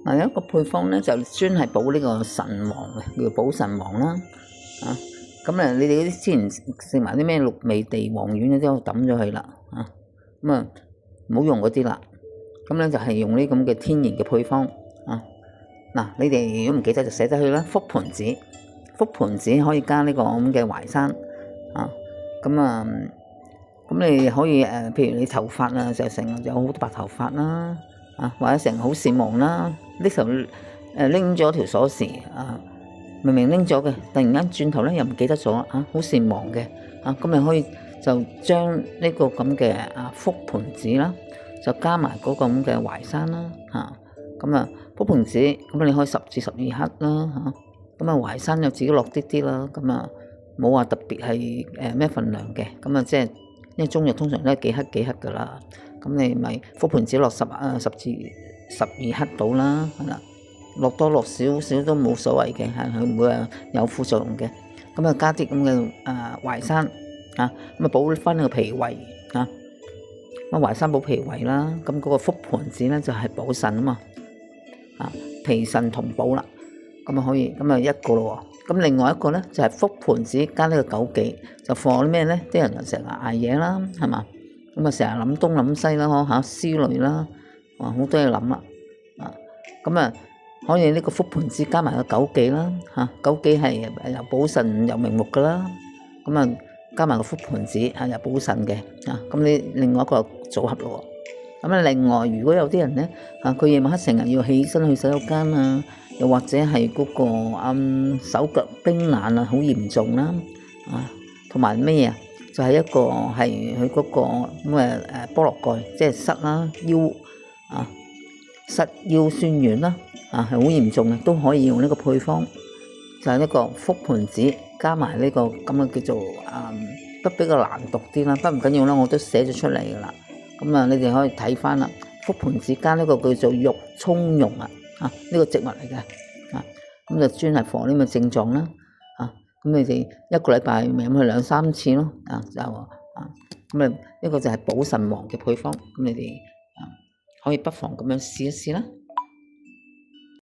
嗱，有一個配方咧，就專係補呢個腎黃嘅，叫補腎黃啦。咁啊，你哋嗰啲之前食埋啲咩六味地黃丸嗰啲，我抌咗佢啦。咁啊，唔好用嗰啲啦。咁咧就係用呢咁嘅天然嘅配方。嗱，你哋如果唔記得就寫得去啦。覆盆子可以加呢個咁嘅淮山。咁你可以譬如你頭髮啊，就成日有好多白頭髮啦，或者成日好善忘啦。呢時候拎咗條鎖匙明明拎咗嘅，突然間轉頭咧又唔記得咗好善忘嘅咁你可以就將呢個咁嘅覆盆子啦，就加埋嗰個咁嘅淮山啦咁覆盆子咁你可以10至12克啦咁淮山就自己落啲啲啦，咁冇話特別係咩份量嘅，咁即係因為中藥通常都係幾克噶啦，咁你咪覆盆子落10至12克到啦，係啦，落多落少少都冇所謂嘅，佢唔會話有副作用嘅。咁加啲咁嘅淮山咁補翻個脾胃淮山補脾胃啦。咁嗰個覆盆子咧就係補腎啊嘛，脾腎同補啦，咁可以咁一個咯喎。咁另外一個咧就係覆盆子加呢個枸杞，就放啲咩咧？啲人成日捱夜啦，係嘛？咁成日諗東諗西啦，思慮啦，好多嘢諗啦，咁可以呢個覆盆子加埋個枸杞啦，枸杞係又補腎又明目噶啦，咁加埋個覆盆子又補腎嘅，咁你另外一個組合咯。咁另外如果有啲人咧佢夜晚黑成日要起身去洗手間啊，又或者係嗰個手腳冰冷好嚴重啦，同埋咩啊？就係一個係佢嗰個咁嘅菠蘿蓋，即係膝啦膝腰酸軟啦，係好嚴重嘅，都可以用呢個配方，就係呢個覆盆子加埋呢個咁嘅叫做都比較難讀啲啦，不過唔緊要啦，我都寫咗出嚟噶啦。咁你哋可以睇翻啦，覆盆子加呢個叫做玉葱蓉呢個植物嚟嘅，咁就專係防呢個症狀啦。咁你哋一個禮拜咪飲佢2-3次咯，咁呢個就係補腎黃嘅配方，咁你哋可以不妨咁樣試一試啦。